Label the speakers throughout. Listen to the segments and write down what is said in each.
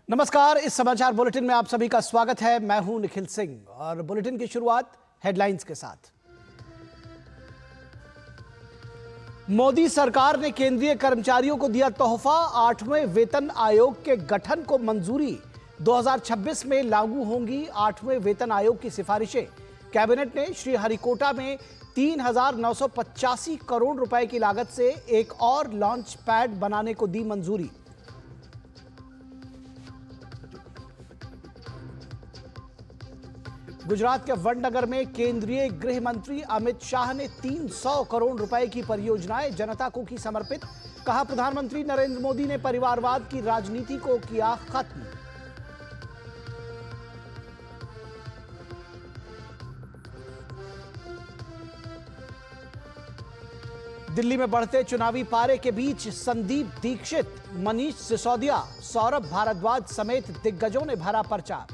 Speaker 1: नमस्कार, इस समाचार बुलेटिन में आप सभी का स्वागत है। मैं हूं निखिल सिंह और बुलेटिन की शुरुआत हेडलाइंस के साथ। मोदी सरकार ने केंद्रीय कर्मचारियों को दिया तोहफा, 8वें वेतन आयोग के गठन को मंजूरी। 2026 में लागू होंगी 8वें वेतन आयोग की सिफारिशें। कैबिनेट ने श्रीहरिकोटा में 3,985 करोड़ रुपए की लागत से एक और लॉन्च पैड बनाने को दी मंजूरी। गुजरात के वडनगर में केंद्रीय गृह मंत्री अमित शाह ने 300 करोड़ रुपए की परियोजनाएं जनता को की समर्पित। कहा, प्रधानमंत्री नरेंद्र मोदी ने परिवारवाद की राजनीति को किया खत्म। दिल्ली में बढ़ते चुनावी पारे के बीच संदीप दीक्षित, मनीष सिसोदिया, सौरभ भारद्वाज समेत दिग्गजों ने भरा पर्चा।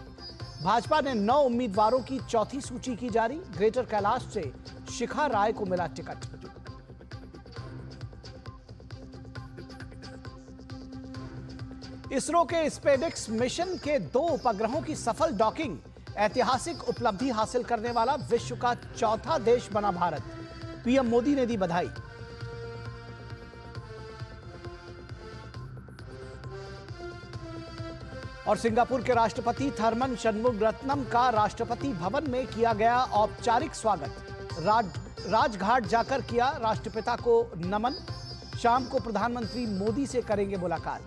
Speaker 1: भाजपा ने 9 उम्मीदवारों की चौथी सूची की जारी। ग्रेटर कैलाश से शिखा राय को मिला टिकट। इसरो के स्पेडिक्स मिशन के 2 उपग्रहों की सफल डॉकिंग। ऐतिहासिक उपलब्धि हासिल करने वाला विश्व का चौथा देश बना भारत। पीएम मोदी ने दी बधाई। और सिंगापुर के राष्ट्रपति थरमन शनमुगरत्नम का राष्ट्रपति भवन में किया गया औपचारिक स्वागत। राजघाट जाकर किया राष्ट्रपिता को नमन। शाम को प्रधानमंत्री मोदी से करेंगे मुलाकात।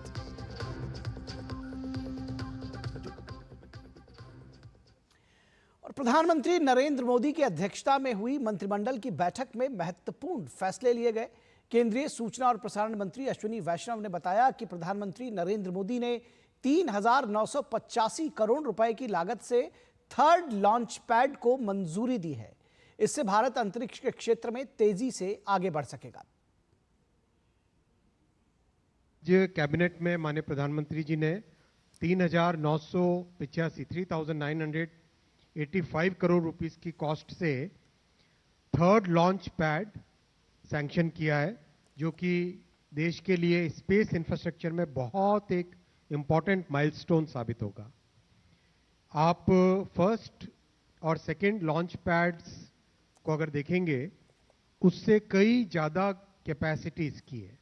Speaker 1: और प्रधानमंत्री नरेंद्र मोदी की अध्यक्षता में हुई मंत्रिमंडल की बैठक में महत्वपूर्ण फैसले लिए गए। केंद्रीय सूचना और प्रसारण मंत्री अश्विनी वैष्णव ने बताया कि प्रधानमंत्री नरेंद्र मोदी ने 3,985 करोड़ रुपए की लागत से 3rd लॉन्च पैड को मंजूरी दी है। इससे भारत अंतरिक्ष के क्षेत्र में तेजी से आगे बढ़ सकेगा।
Speaker 2: कैबिनेट में माननीय प्रधानमंत्री जी ने 3,985 करोड़ रुपीस की कॉस्ट से 3rd लॉन्च पैड सैंक्शन किया है, जो कि देश के लिए स्पेस इंफ्रास्ट्रक्चर में बहुत एक इंपॉर्टेंट माइलस्टोन साबित होगा। आप फर्स्ट और सेकंड लॉन्च पैड्स को अगर देखेंगे, उससे कई ज्यादा कैपेसिटी इसकी है।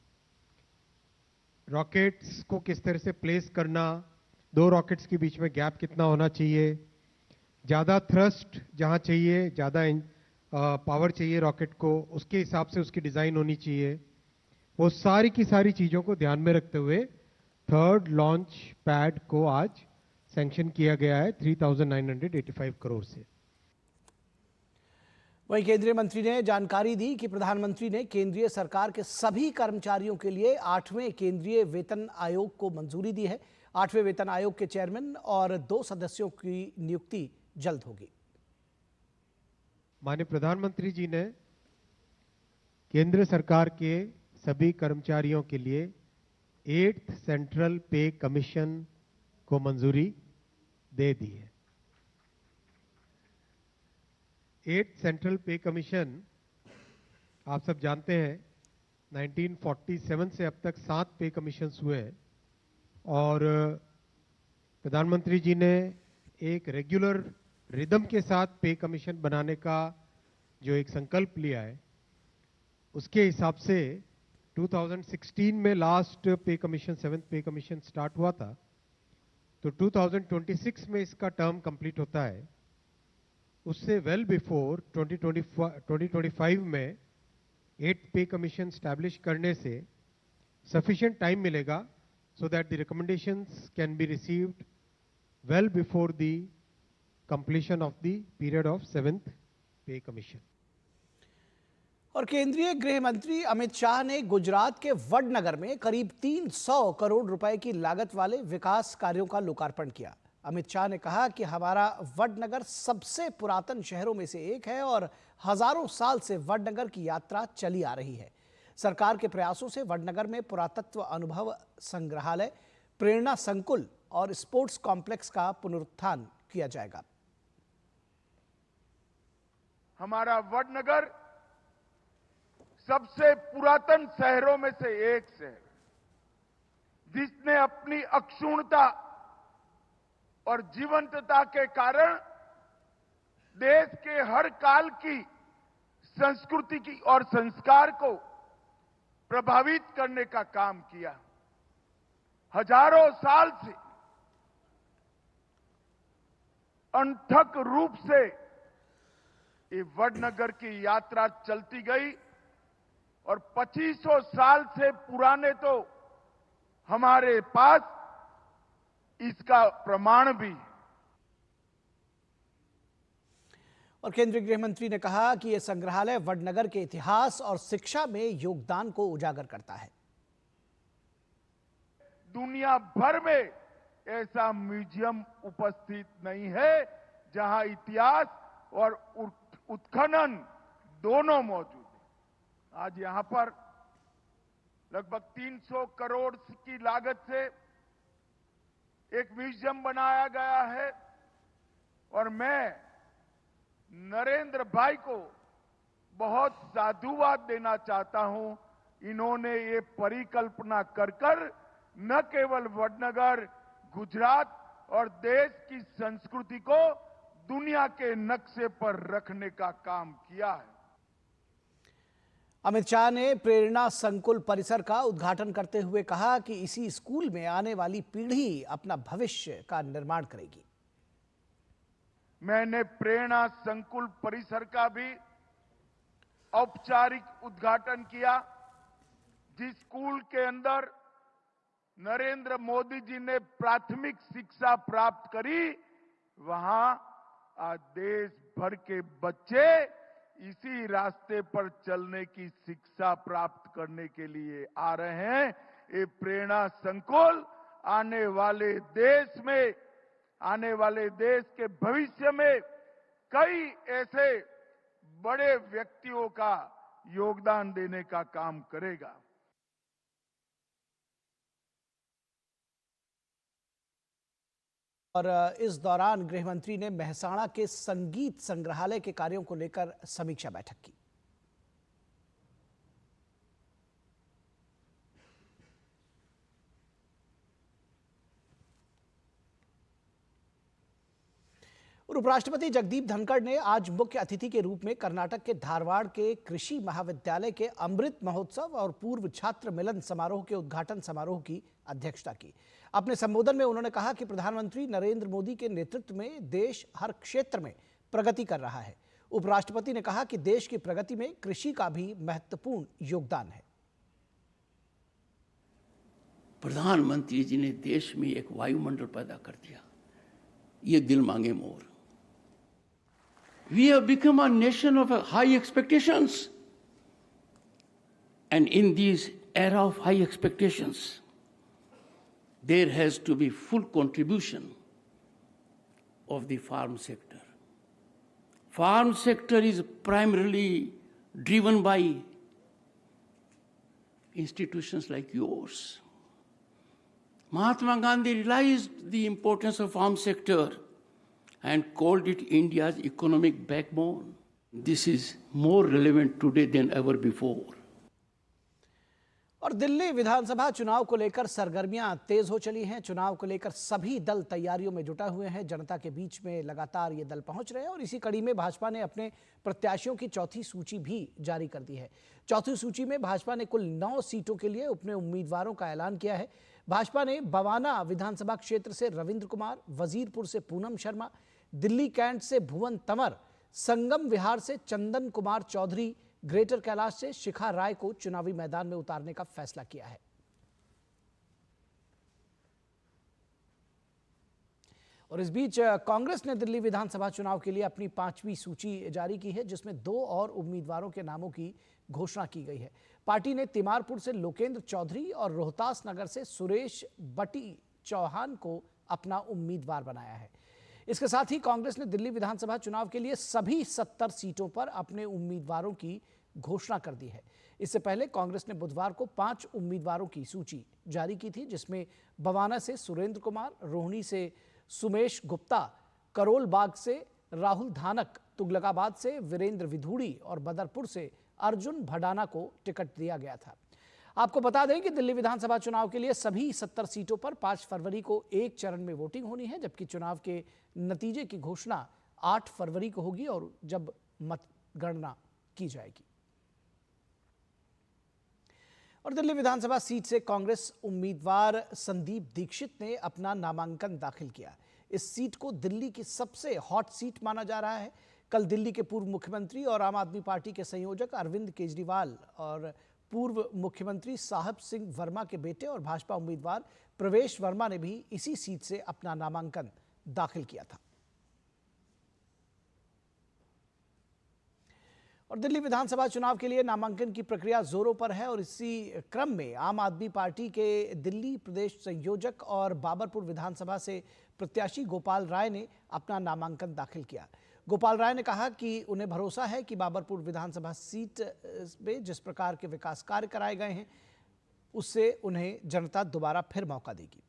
Speaker 2: रॉकेट्स को किस तरह से प्लेस करना, 2 रॉकेट्स के बीच में गैप कितना होना चाहिए, ज्यादा थ्रस्ट जहां चाहिए, ज्यादा पावर चाहिए रॉकेट को, उसके हिसाब से उसकी डिजाइन होनी चाहिए। वो सारी की सारी चीजों को ध्यान में रखते हुए 3rd लॉन्च पैड को आज सैंक्शन किया गया है 3,985 करोड़ से।
Speaker 1: वहीं केंद्रीय मंत्री ने जानकारी दी कि प्रधानमंत्री ने केंद्रीय सरकार के सभी कर्मचारियों के लिए 8वें केंद्रीय वेतन आयोग को मंजूरी दी है। 8वें वेतन आयोग के चेयरमैन और 2 सदस्यों की नियुक्ति जल्द होगी।
Speaker 2: माननीय प्रधानमंत्री जी ने केंद्र सरकार के सभी कर्मचारियों के लिए 8th सेंट्रल पे कमीशन को मंजूरी दे दी है। 8th सेंट्रल पे कमीशन आप सब जानते हैं 1947 से अब तक 7 पे कमीशंस हुए हैं और प्रधानमंत्री जी ने एक रेगुलर रिदम के साथ पे कमीशन बनाने का जो एक संकल्प लिया है, उसके हिसाब से 2016 में लास्ट पे कमीशन 7th पे कमीशन स्टार्ट हुआ था, तो 2026 में इसका टर्म कंप्लीट होता है। उससे वेल बिफोर 2025 में 8th पे कमीशन स्टैब्लिश करने से सफिशिएंट टाइम मिलेगा so that the recommendations can be received well before the completion of the period of 7th पे कमीशन।
Speaker 1: और केंद्रीय गृह मंत्री अमित शाह ने गुजरात के वडनगर में करीब 300 करोड़ रुपए की लागत वाले विकास कार्यों का लोकार्पण किया। अमित शाह ने कहा कि हमारा वडनगर सबसे पुरातन शहरों में से एक है और हजारों साल से वडनगर की यात्रा चली आ रही है। सरकार के प्रयासों से वडनगर में पुरातत्व अनुभव संग्रहालय, प्रेरणा संकुल और स्पोर्ट्स कॉम्प्लेक्स का पुनरुत्थान किया जाएगा।
Speaker 3: हमारा वडनगर सबसे पुरातन शहरों में से एक शहर, जिसने अपनी अक्षुण्णता और जीवंतता के कारण देश के हर काल की संस्कृति की और संस्कार को प्रभावित करने का काम किया। हजारों साल से अनथक रूप से ये वडनगर की यात्रा चलती गई और 2500 साल से पुराने तो हमारे पास इसका प्रमाण भी है।
Speaker 1: और केंद्रीय गृह मंत्री ने कहा कि यह संग्रहालय वडनगर के इतिहास और शिक्षा में योगदान को उजागर करता है।
Speaker 3: दुनिया भर में ऐसा म्यूजियम उपस्थित नहीं है जहां इतिहास और उत्खनन दोनों मौजूद है। आज यहां पर लगभग 300 करोड़ की लागत से एक म्यूजियम बनाया गया है और मैं नरेंद्र भाई को बहुत साधुवाद देना चाहता हूं। इन्होंने ये परिकल्पना कर न केवल वडनगर, गुजरात और देश की संस्कृति को दुनिया के नक्शे पर रखने का काम किया है।
Speaker 1: अमित शाह ने प्रेरणा संकुल परिसर का उद्घाटन करते हुए कहा कि इसी स्कूल में आने वाली पीढ़ी अपना भविष्य का निर्माण करेगी।
Speaker 3: मैंने प्रेरणा संकुल परिसर का भी औपचारिक उद्घाटन किया, जिस स्कूल के अंदर नरेंद्र मोदी जी ने प्राथमिक शिक्षा प्राप्त करी, वहां आज देश भर के बच्चे इसी रास्ते पर चलने की शिक्षा प्राप्त करने के लिए आ रहे हैं। ये प्रेरणा संकुल आने वाले देश के भविष्य में कई ऐसे बड़े व्यक्तियों का योगदान देने का काम करेगा।
Speaker 1: और इस दौरान गृह मंत्री ने मेहसाणा के संगीत संग्रहालय के कार्यों को लेकर समीक्षा बैठक की। और उपराष्ट्रपति जगदीप धनखड़ ने आज मुख्य अतिथि के रूप में कर्नाटक के धारवाड़ के कृषि महाविद्यालय के अमृत महोत्सव और पूर्व छात्र मिलन समारोह के उद्घाटन समारोह की अध्यक्षता की। अपने संबोधन में उन्होंने कहा कि प्रधानमंत्री नरेंद्र मोदी के नेतृत्व में देश हर क्षेत्र में प्रगति कर रहा है। उपराष्ट्रपति ने कहा कि देश की प्रगति में कृषि का भी महत्वपूर्ण योगदान है।
Speaker 4: प्रधानमंत्री जी ने देश में एक वायुमंडल पैदा कर दिया, ये दिल मांगे मोर। We have become a nation of high expectations. And in this era of high expectations, there has to be full contribution of the farm sector. Farm sector is primarily driven by institutions like yours. Mahatma Gandhi realized the importance of farm sector and called it India's economic backbone. This is more relevant today than ever before.
Speaker 1: और दिल्ली विधानसभा चुनाव को लेकर सरगर्मियां तेज हो चली हैं। चुनाव को लेकर सभी दल तैयारियों में जुटा हुए हैं। जनता के बीच में लगातार ये दल पहुंच रहे हैं और इसी कड़ी में भाजपा ने अपने प्रत्याशियों की चौथी सूची भी जारी कर दी है। चौथी सूची में भाजपा ने कुल 9 सीटों के लिए अपने उम्मीदवारों का ऐलान किया है। भाजपा ने बवाना विधानसभा क्षेत्र से रविंद्र कुमार, वजीरपुर से पूनम शर्मा, दिल्ली कैंट से भुवन तंवर, संगम विहार से चंदन कुमार चौधरी, ग्रेटर कैलाश से शिखा राय को चुनावी मैदान में उतारने का फैसला किया है। और इस बीच कांग्रेस ने दिल्ली विधानसभा चुनाव के लिए अपनी 5वीं सूची जारी की है, जिसमें 2 और उम्मीदवारों के नामों की घोषणा की गई है। पार्टी ने तिमारपुर से लोकेंद्र चौधरी और रोहतास नगर से सुरेश बटी चौहान को अपना उम्मीदवार बनाया है। इसके साथ ही कांग्रेस ने दिल्ली विधानसभा चुनाव के लिए सभी 70 सीटों पर अपने उम्मीदवारों की घोषणा कर दी है। इससे पहले कांग्रेस ने बुधवार को 5 उम्मीदवारों की सूची जारी की थी, जिसमें बवाना से सुरेंद्र कुमार, रोहिणी से सुमेश गुप्ता, करोल बाग से राहुल धानक तुगलकाबाद से, वीरेंद्र विधूड़ी और बदरपुर से अर्जुन भडाना को टिकट दिया गया था। आपको बता दें कि दिल्ली विधानसभा चुनाव के लिए सभी 70 सीटों पर 5 फरवरी को एक चरण में वोटिंग होनी है, जबकि चुनाव के नतीजे की घोषणा 8 फरवरी को होगी और जब मतगणना की जाएगी। और दिल्ली विधानसभा सीट से कांग्रेस उम्मीदवार संदीप दीक्षित ने अपना नामांकन दाखिल किया। इस सीट को दिल्ली की सबसे हॉट सीट माना जा रहा है। कल दिल्ली के पूर्व मुख्यमंत्री और आम आदमी पार्टी के संयोजक अरविंद केजरीवाल और पूर्व मुख्यमंत्री साहब सिंह वर्मा के बेटे और भाजपा उम्मीदवार प्रवेश वर्मा ने भी इसी सीट से अपना नामांकन दाखिल किया था। और दिल्ली विधानसभा चुनाव के लिए नामांकन की प्रक्रिया जोरों पर है और इसी क्रम में आम आदमी पार्टी के दिल्ली प्रदेश संयोजक और बाबरपुर विधानसभा से प्रत्याशी गोपाल राय ने अपना नामांकन दाखिल किया। गोपाल राय ने कहा कि उन्हें भरोसा है कि बाबरपुर विधानसभा सीट में जिस प्रकार के विकास कार्य कराए गए हैं उससे उन्हें जनता दोबारा फिर मौका देगी।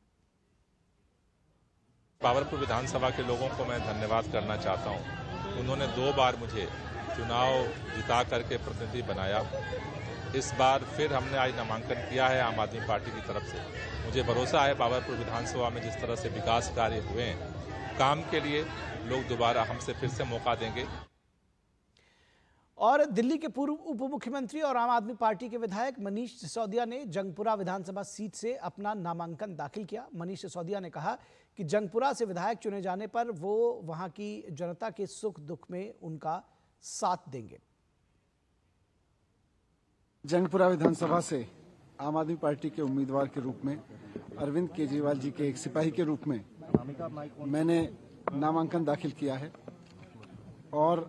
Speaker 5: बाबरपुर विधानसभा के लोगों को मैं धन्यवाद करना चाहता हूं। उन्होंने 2 बार मुझे चुनाव जिता करके प्रतिनिधि बनाया। इस बार फिर हमने आज नामांकन किया है आम आदमी पार्टी की तरफ से। मुझे भरोसा है बाबरपुर विधानसभा में जिस तरह से विकास कार्य हुए हैं, काम के लिए लोग दोबारा हमसे फिर से मौका देंगे।
Speaker 1: और दिल्ली के पूर्व उप मुख्यमंत्री और आम आदमी पार्टी के विधायक मनीष सिसोदिया ने जंगपुरा विधानसभा सीट से अपना नामांकन दाखिल किया। मनीष सिसोदिया ने कहा कि जंगपुरा से विधायक चुने जाने पर वो वहां की जनता के सुख दुख में उनका साथ देंगे।
Speaker 6: जंगपुरा विधानसभा से आम आदमी पार्टी के उम्मीदवार के रूप में अरविंद केजरीवाल जी के एक सिपाही के रूप में मैंने नामांकन दाखिल किया है और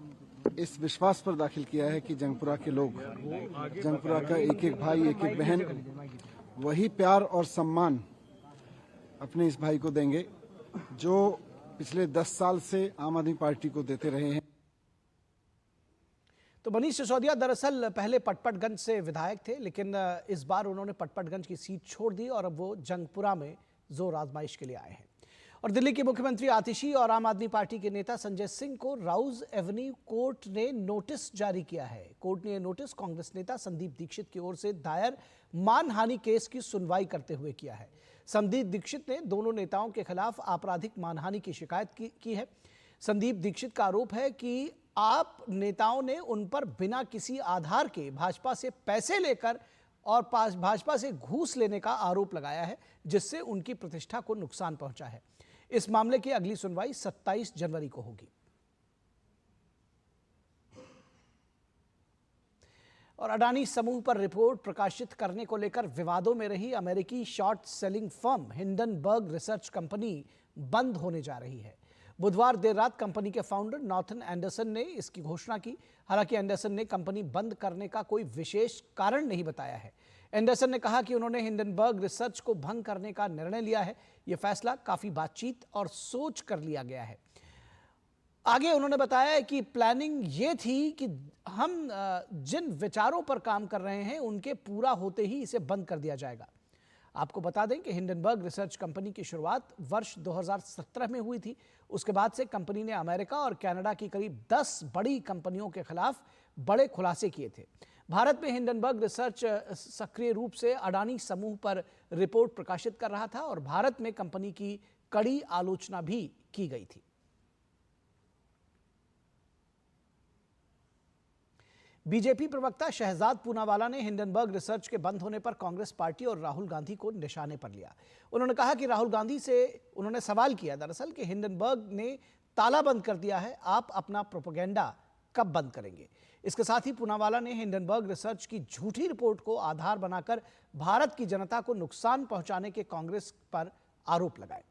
Speaker 6: इस विश्वास पर दाखिल किया है कि जंगपुरा के लोग, जंगपुरा का एक एक भाई, एक एक बहन वही प्यार और सम्मान अपने इस भाई को देंगे जो पिछले 10 साल से आम आदमी पार्टी को देते रहे हैं।
Speaker 1: तो मनीष सिसोदिया दरअसल पहले पटपटगंज से विधायक थे, लेकिन इस बार उन्होंने पटपटगंज की सीट छोड़ दी और अब वो जंगपुरा में जोर आजमाइश के लिए आए हैं। और दिल्ली के मुख्यमंत्री आतिशी और आम आदमी पार्टी के नेता संजय सिंह को राउज एवेन्यू कोर्ट ने नोटिस जारी किया है। कोर्ट ने यह नोटिस कांग्रेस नेता संदीप दीक्षित की ओर से दायर मानहानि केस की सुनवाई करते हुए किया है। संदीप दीक्षित ने दोनों नेताओं के खिलाफ आपराधिक मानहानि की शिकायत की है। संदीप दीक्षित का आरोप है कि आप नेताओं ने उन पर बिना किसी आधार के भाजपा से पैसे लेकर और भाजपा से घूस लेने का आरोप लगाया है, जिससे उनकी प्रतिष्ठा को नुकसान पहुंचा है। इस मामले की अगली सुनवाई 27 जनवरी को होगी। और अडानी समूह पर रिपोर्ट प्रकाशित करने को लेकर विवादों में रही अमेरिकी short selling firm Hindenburg research company बंद होने जा रही है। बुधवार देर रात कंपनी के फाउंडर नॉर्थन एंडरसन ने इसकी घोषणा की। हालांकि एंडरसन ने कंपनी बंद करने का कोई विशेष कारण नहीं बताया है। एंडरसन ने कहा कि उन्होंने हिंडनबर्ग रिसर्च को भंग करने का निर्णय लिया है। यह फैसला काफी बातचीत और सोच कर लिया गया है। आगे उन्होंने बताया कि प्लानिंग ये थी कि हम जिन विचारों पर काम कर रहे हैं उनके पूरा होते ही इसे बंद कर दिया जाएगा। आपको बता दें कि हिंडनबर्ग रिसर्च कंपनी की शुरुआत वर्ष 2017 में हुई थी। उसके बाद से कंपनी ने अमेरिका और कनाडा की करीब 10 बड़ी कंपनियों के खिलाफ बड़े खुलासे किए थे। भारत में हिंडनबर्ग रिसर्च सक्रिय रूप से अडानी समूह पर रिपोर्ट प्रकाशित कर रहा था और भारत में कंपनी की कड़ी आलोचना भी की गई थी। बीजेपी प्रवक्ता शहजाद पूनावाला ने हिंडनबर्ग रिसर्च के बंद होने पर कांग्रेस पार्टी और राहुल गांधी को निशाने पर लिया। उन्होंने कहा कि राहुल गांधी से उन्होंने सवाल किया दरअसल कि हिंडनबर्ग ने ताला बंद कर दिया है, आप अपना प्रोपेगेंडा कब बंद करेंगे। इसके साथ ही पूनावाला ने हिंडनबर्ग रिसर्च की झूठी रिपोर्ट को आधार बनाकर भारत की जनता को नुकसान पहुंचाने के कांग्रेस पर आरोप लगाए।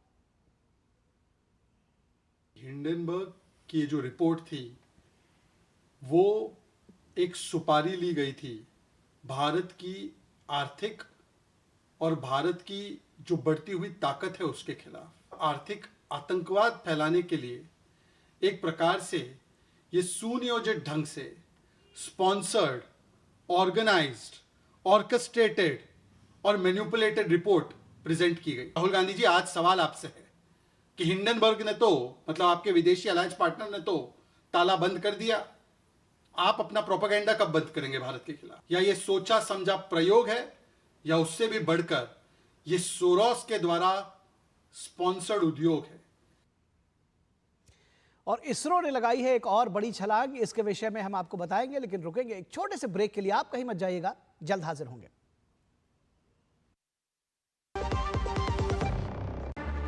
Speaker 7: हिंडनबर्ग की जो रिपोर्ट थी वो एक सुपारी ली गई थी भारत की आर्थिक और भारत की जो बढ़ती हुई ताकत है उसके खिलाफ आर्थिक आतंकवाद फैलाने के लिए एक प्रकार से ये सुनियोजित ढंग से स्पॉन्सर्ड, ऑर्गेनाइज्ड, ऑर्केस्ट्रेटेड और मैनिपुलेटेड रिपोर्ट प्रेजेंट की गई। राहुल गांधी जी, आज सवाल आपसे है, कि हिंडनबर्ग ने तो मतलब आपके विदेशी अलायंस पार्टनर ने तो ताला बंद कर दिया, आप अपना प्रोपेगेंडा कब बंद करेंगे भारत के खिलाफ? या ये सोचा समझा प्रयोग है या उससे भी बढ़कर ये सोरोस के द्वारा स्पॉन्सर्ड उद्योग है?
Speaker 1: और इसरो ने लगाई है एक और बड़ी छलांग, इसके विषय में हम आपको बताएंगे, लेकिन रुकेंगे एक छोटे से ब्रेक के लिए। आप कहीं मत जाइएगा, जल्द हाजिर होंगे।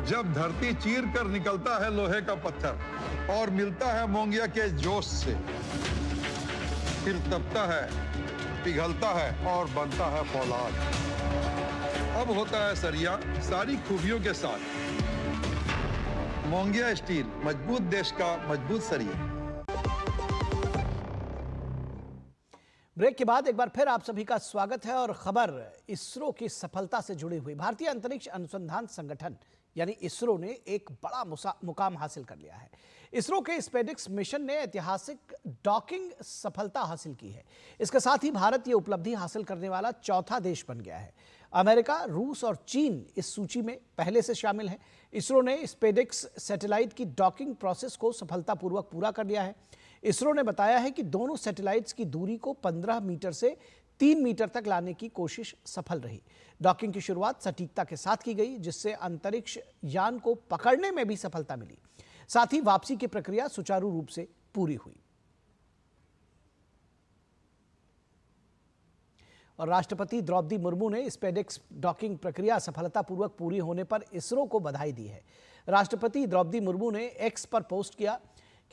Speaker 8: जब धरती चीर कर निकलता है लोहे का पत्थर और मिलता है मोंगिया के जोश से, फिर तपता है, पिघलता है और बनता है फौलाद। अब होता है सरिया सारी खूबियों के साथ। मोंगिया स्टील, मजबूत देश का मजबूत सरिया।
Speaker 1: ब्रेक के बाद एक बार फिर आप सभी का स्वागत है और खबर इसरो की सफलता से जुड़ी हुई। भारतीय अंतरिक्ष अनुसंधान संगठन यानी इसरो ने एक बड़ा मुकाम हासिल कर लिया है। इसरो के स्पेडिक्स मिशन ने ऐतिहासिक डॉकिंग सफलता हासिल की है। इसके साथ ही भारत ये उपलब्धि हासिल करने वाला चौथा देश बन गया है। अमेरिका, रूस और चीन इस सूची में पहले से शामिल हैं। इसरो ने स्पेडिक्स सैटेलाइट की डॉकिंग प्रोसेस को सफलतापूर्वक पूरा कर लिया है। इसरो ने बताया है कि दोनों सैटेलाइट्स की दूरी को 15 मीटर से 3 मीटर तक लाने की कोशिश सफल रही। डॉकिंग की शुरुआत सटीकता के साथ की गई, जिससे अंतरिक्ष यान को पकड़ने में भी सफलता मिली। साथ ही वापसी की प्रक्रिया सुचारू रूप से पूरी हुई। और राष्ट्रपति द्रौपदी मुर्मू ने स्पेडिक्स डॉकिंग प्रक्रिया सफलतापूर्वक पूरी होने पर इसरो को बधाई दी है। राष्ट्रपति द्रौपदी मुर्मू ने एक्स पर पोस्ट किया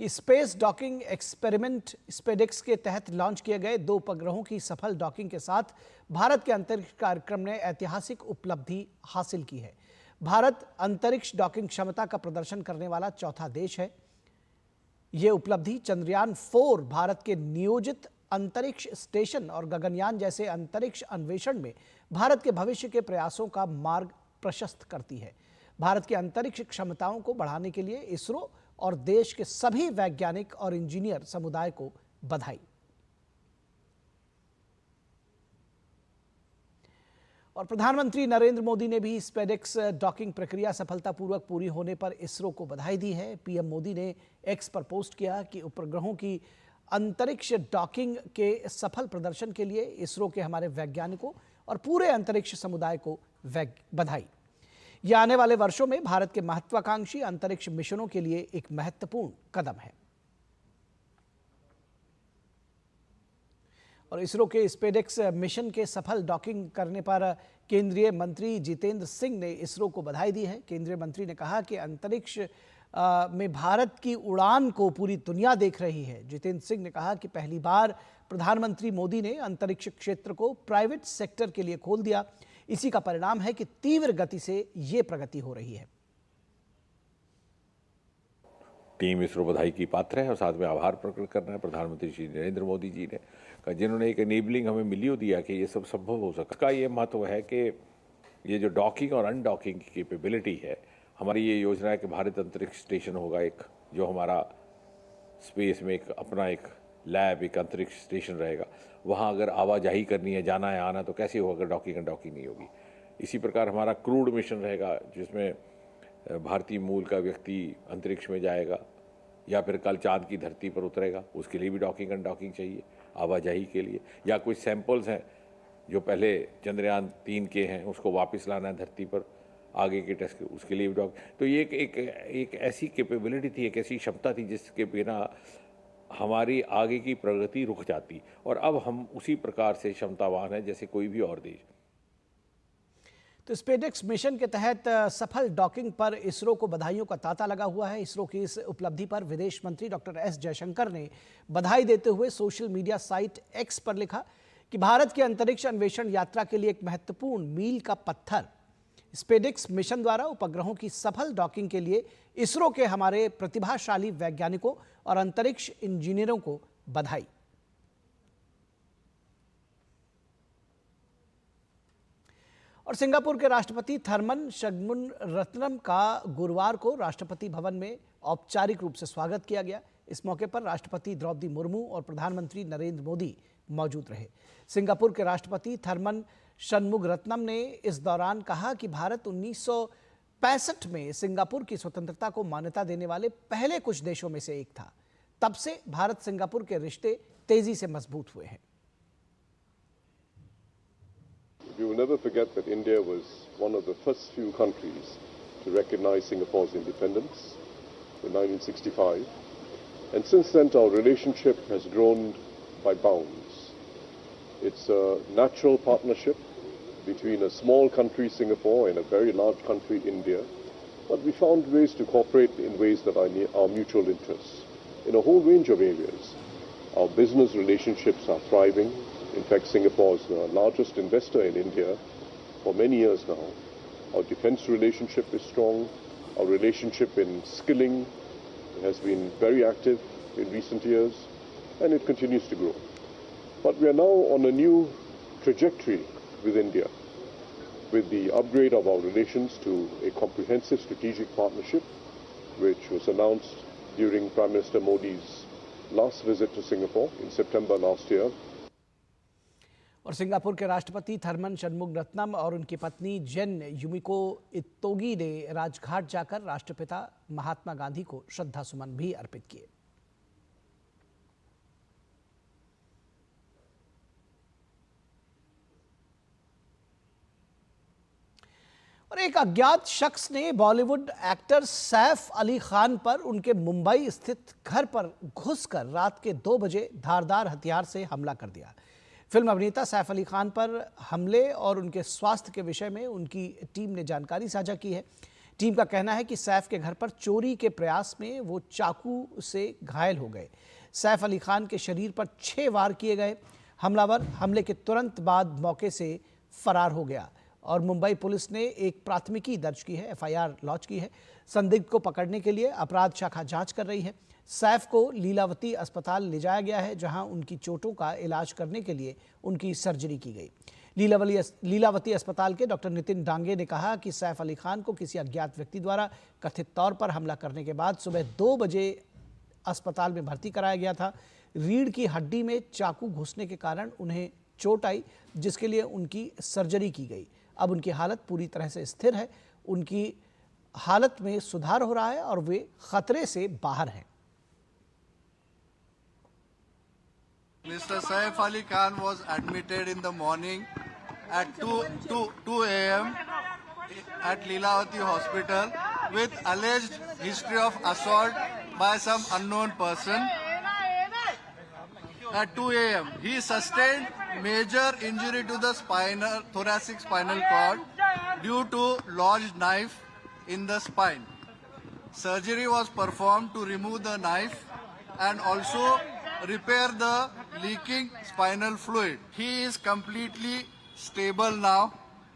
Speaker 1: कि स्पेस डॉकिंग एक्सपेरिमेंट स्पेडिक्स के तहत लॉन्च किए गए 2 उपग्रहों की सफल डॉकिंग के साथ भारत के अंतरिक्ष कार्यक्रम ने ऐतिहासिक उपलब्धि हासिल की है। भारत अंतरिक्ष डॉकिंग क्षमता का प्रदर्शन करने वाला चौथा देश है। यह उपलब्धि चंद्रयान 4 भारत के नियोजित अंतरिक्ष स्टेशन और गगनयान जैसे अंतरिक्ष अन्वेषण में भारत के भविष्य के प्रयासों का मार्ग प्रशस्त करती है। भारत की अंतरिक्ष क्षमताओं को बढ़ाने के लिए इसरो और देश के सभी वैज्ञानिक और इंजीनियर समुदाय को बधाई। और प्रधानमंत्री नरेंद्र मोदी ने भी स्पेडिक्स डॉकिंग प्रक्रिया सफलतापूर्वक पूरी होने पर इसरो को बधाई दी है। पीएम मोदी ने एक्स पर पोस्ट किया कि उपग्रहों की अंतरिक्ष डॉकिंग के सफल प्रदर्शन के लिए इसरो के हमारे वैज्ञानिकों और पूरे अंतरिक्ष समुदाय को बधाई। यह आने वाले वर्षों में भारत के महत्वाकांक्षी अंतरिक्ष मिशनों के लिए एक महत्वपूर्ण कदम है। और इसरो के स्पेडिक्स मिशन के सफल डॉकिंग करने पर केंद्रीय मंत्री जितेंद्र सिंह ने इसरो को बधाई दी है। केंद्रीय मंत्री ने कहा कि अंतरिक्ष में भारत की उड़ान को पूरी दुनिया देख रही है। जितेंद्र सिंह ने कहा कि पहली बार प्रधानमंत्री मोदी ने अंतरिक्ष क्षेत्र को प्राइवेट सेक्टर के लिए खोल दिया। इसी का परिणाम है कि तीव्र गति से ये प्रगति हो रही है।
Speaker 9: टीम इसरो बधाई की पात्र है और साथ में आभार प्रकट करना है प्रधानमंत्री श्री नरेंद्र मोदी जी ने, जिन्होंने एक एनेबलिंग हमें मिली दिया कि ये सब संभव हो सका। इसका ये महत्व है कि ये जो डॉकिंग और अनडॉकिंग की कैपेबिलिटी है, हमारी ये योजना है कि भारत अंतरिक्ष स्टेशन होगा एक, जो हमारा स्पेस में एक अपना एक लैब, एक अंतरिक्ष स्टेशन रहेगा। वहाँ अगर आवाजाही करनी है, जाना है, आना, तो कैसे होगा अगर डॉकिंग अनडॉकिंग नहीं होगी। इसी प्रकार हमारा क्रूड मिशन रहेगा, जिसमें भारतीय मूल का व्यक्ति अंतरिक्ष में जाएगा या फिर कल चांद की धरती पर उतरेगा, उसके लिए भी डॉकिंग अनडॉकिंग चाहिए आवाजाही के लिए। या कुछ सैंपल्स हैं जो पहले चंद्रयान 3 के हैं, उसको वापस लाना है धरती पर आगे के टेस्ट, उसके लिए भी तो ये एक ऐसी कैपेबिलिटी थी, एक ऐसी क्षमता थी जिसके बिना हमारी आगे की प्रगति रुक जाती। और अब हम उसी प्रकार से क्षमतावान हैं जैसे कोई भी और देश।
Speaker 1: तो स्पेडिक्स मिशन के तहत सफल डॉकिंग पर इसरो को बधाइयों का तांता लगा हुआ है। इसरो की इस उपलब्धि पर विदेश मंत्री डॉक्टर एस जयशंकर ने बधाई देते हुए सोशल मीडिया साइट एक्स पर लिखा कि भारत की अंतरिक्ष अन्वेषण यात्रा के लिए एक महत्वपूर्ण मील का पत्थर स्पेडिक्स मिशन द्वारा उपग्रहों की सफल डॉकिंग के लिए इसरो के हमारे प्रतिभाशाली वैज्ञानिकों और अंतरिक्ष इंजीनियरों को बधाई। और सिंगापुर के राष्ट्रपति थरमन शगमुनरत्नम का गुरुवार को राष्ट्रपति भवन में औपचारिक रूप से स्वागत किया गया। इस मौके पर राष्ट्रपति द्रौपदी मुर्मू और प्रधानमंत्री नरेंद्र मोदी मौजूद रहे। सिंगापुर के राष्ट्रपति थरमन शनमुगरत्नम ने इस दौरान कहा कि भारत 1965 में सिंगापुर की स्वतंत्रता को मान्यता देने वाले पहले कुछ देशों में से एक था। तब से भारत सिंगापुर के रिश्ते तेजी से मजबूत हुए हैं।
Speaker 10: We will never forget that India was one of the first few countries to recognize Singapore's independence in 1965. And since then, our relationship has grown by bounds. It's a natural partnership between a small country, Singapore, and a very large country, India. But we found ways to cooperate in ways that are our mutual interests in a whole range of areas. Our business relationships are thriving. In fact, Singapore is the largest investor in India for many years now. Our defense relationship is strong. Our relationship in skilling has been very active in recent years, and it continues to grow. But we are now on a new trajectory with India, with the upgrade of our relations to a comprehensive strategic partnership, which was announced during Prime Minister Modi's last visit to Singapore in September last year.
Speaker 1: और Singapore के राष्ट्रपति थरमन शनमुगरत्नम और उनकी पत्नी जेन युमिको इत्तोगी ने राजघाट जाकर राष्ट्रपिता महात्मा गांधी को श्रद्धासुमन भी अर्पित किए। और एक अज्ञात शख्स ने बॉलीवुड एक्टर सैफ अली खान पर उनके मुंबई स्थित घर पर घुसकर रात के 2 बजे धारदार हथियार से हमला कर दिया। फिल्म अभिनेता सैफ अली खान पर हमले और उनके स्वास्थ्य के विषय में उनकी टीम ने जानकारी साझा की है। टीम का कहना है कि सैफ के घर पर चोरी के प्रयास में वो चाकू से घायल हो गए। सैफ अली खान के शरीर पर 6 वार किए गए। हमलावर हमले के तुरंत बाद मौके से फरार हो गया और मुंबई पुलिस ने एक प्राथमिकी दर्ज की है, FIR लॉन्च की है। संदिग्ध को पकड़ने के लिए अपराध शाखा जांच कर रही है। सैफ को लीलावती अस्पताल ले जाया गया है, जहां उनकी चोटों का इलाज करने के लिए उनकी सर्जरी की गई। लीलावती अस्पताल के डॉक्टर नितिन डांगे ने कहा कि सैफ अली खान को किसी अज्ञात व्यक्ति द्वारा कथित तौर पर हमला करने के बाद सुबह 2 बजे अस्पताल में भर्ती कराया गया था। रीढ़ की हड्डी में चाकू घुसने के कारण उन्हें चोट आई, जिसके लिए उनकी सर्जरी की गई। अब उनकी हालत पूरी तरह से स्थिर है। उनकी हालत में सुधार हो रहा है और वे खतरे से बाहर हैं।
Speaker 11: Mr. Saif Ali Khan was admitted in the morning at 2 a.m. at Leelavati Hospital with alleged history of assault by some unknown person. At 2 a.m. he sustained major injury to the thoracic spinal cord due to lodged knife in the spine. Surgery was performed to remove the knife and also repair the leaking spinal fluid. He is completely stable now.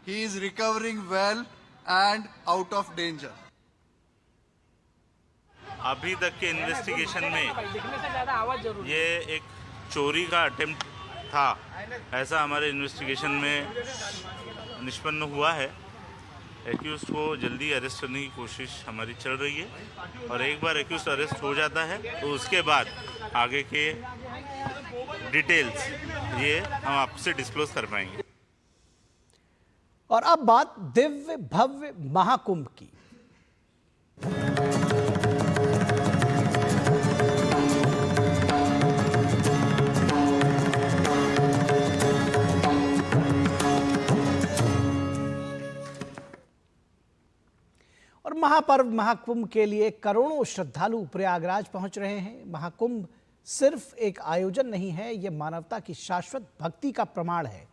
Speaker 11: He is recovering well and out of danger.
Speaker 12: अभी तक के investigation में ये एक चोरी का attempt था, ऐसा हमारे इन्वेस्टिगेशन में निष्पन्न हुआ है। एक्यूज्ड को जल्दी अरेस्ट करने की कोशिश हमारी चल रही है और एक बार एक्यूज्ड अरेस्ट हो जाता है तो उसके बाद आगे के डिटेल्स ये हम आपसे डिस्क्लोज कर पाएंगे।
Speaker 1: और अब बात दिव्य भव्य महाकुंभ की। और महापर्व महाकुंभ के लिए करोड़ों श्रद्धालु प्रयागराज पहुंच रहे हैं। महाकुंभ सिर्फ एक आयोजन नहीं है, यह मानवता की शाश्वत भक्ति का प्रमाण है,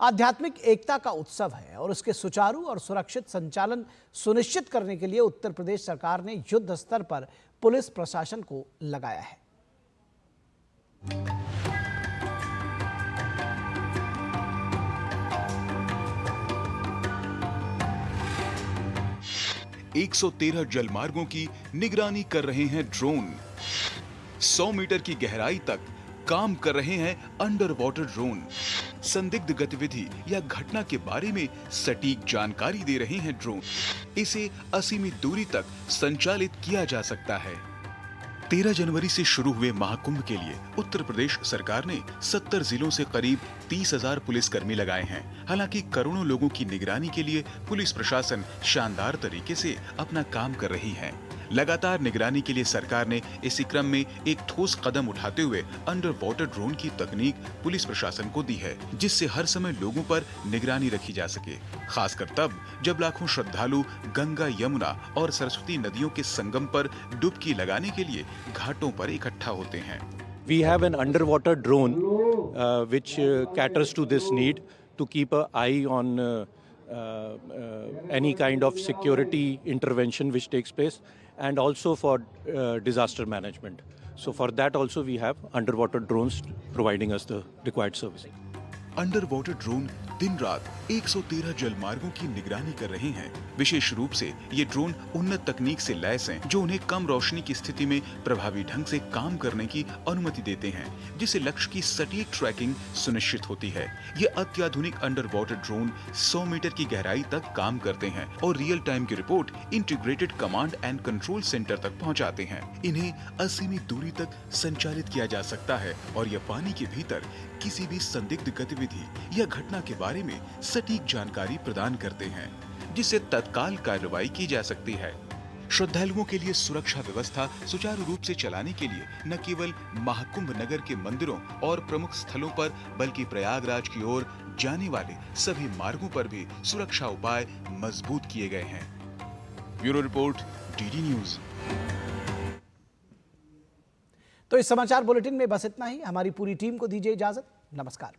Speaker 1: आध्यात्मिक एकता का उत्सव है और उसके सुचारू और सुरक्षित संचालन सुनिश्चित करने के लिए उत्तर प्रदेश सरकार ने युद्ध स्तर पर पुलिस प्रशासन को लगाया है।
Speaker 13: 113 जलमार्गों की निगरानी कर रहे हैं ड्रोन। 100 मीटर की गहराई तक काम कर रहे हैं अंडर वाटर ड्रोन। संदिग्ध गतिविधि या घटना के बारे में सटीक जानकारी दे रहे हैं ड्रोन। इसे असीमित दूरी तक संचालित किया जा सकता है। 13 जनवरी से शुरू हुए महाकुंभ के लिए उत्तर प्रदेश सरकार ने 70 जिलों से करीब 30,000 पुलिसकर्मी लगाए हैं। हालांकि करोड़ों लोगों की निगरानी के लिए पुलिस प्रशासन शानदार तरीके से अपना काम कर रही है। लगातार निगरानी के लिए सरकार ने इसी क्रम में एक ठोस कदम उठाते हुए अंडर वाटर ड्रोन की तकनीक पुलिस प्रशासन को दी है, जिससे हर समय लोगों पर निगरानी रखी जा सके, खासकर तब जब लाखों श्रद्धालु गंगा, यमुना और सरस्वती नदियों के संगम पर डुबकी लगाने के लिए घाटों पर इकट्ठा होते हैं।
Speaker 14: We have an underwater drone which caters to this need to keep an eye on any kind of security intervention which takes place, and also for disaster management. So for that also we have underwater drones providing us the required service.
Speaker 13: Under water drone दिन रात 113 जलमार्गों की निगरानी कर रहे हैं। विशेष रूप से ये ड्रोन उन्नत तकनीक से लैस हैं, जो उन्हें कम रोशनी की स्थिति में प्रभावी ढंग से काम करने की अनुमति देते हैं, जिससे लक्ष्य की सटीक ट्रैकिंग सुनिश्चित होती है। ये अत्याधुनिक अंडर वाटर ड्रोन 100 मीटर की गहराई तक काम करते हैं और रियल टाइम की report integrated command and control centre तक पहुँचाते हैं। इन्हें असीमित दूरी तक संचालित किया जा सकता है और यह पानी के भीतर किसी भी संदिग्ध गतिविधि या घटना के बारे में सटीक जानकारी प्रदान करते हैं, जिससे तत्काल कार्रवाई की जा सकती है। श्रद्धालुओं के लिए सुरक्षा व्यवस्था सुचारू रूप से चलाने के लिए न केवल महाकुंभ नगर के मंदिरों और प्रमुख स्थलों पर, बल्कि प्रयागराज की ओर जाने वाले सभी मार्गों पर भी सुरक्षा उपाय मजबूत किए गए हैं। Bureau report, DD news.
Speaker 1: तो इस समाचार बुलेटिन में बस इतना ही। हमारी पूरी टीम को दीजिए इजाजत। नमस्कार।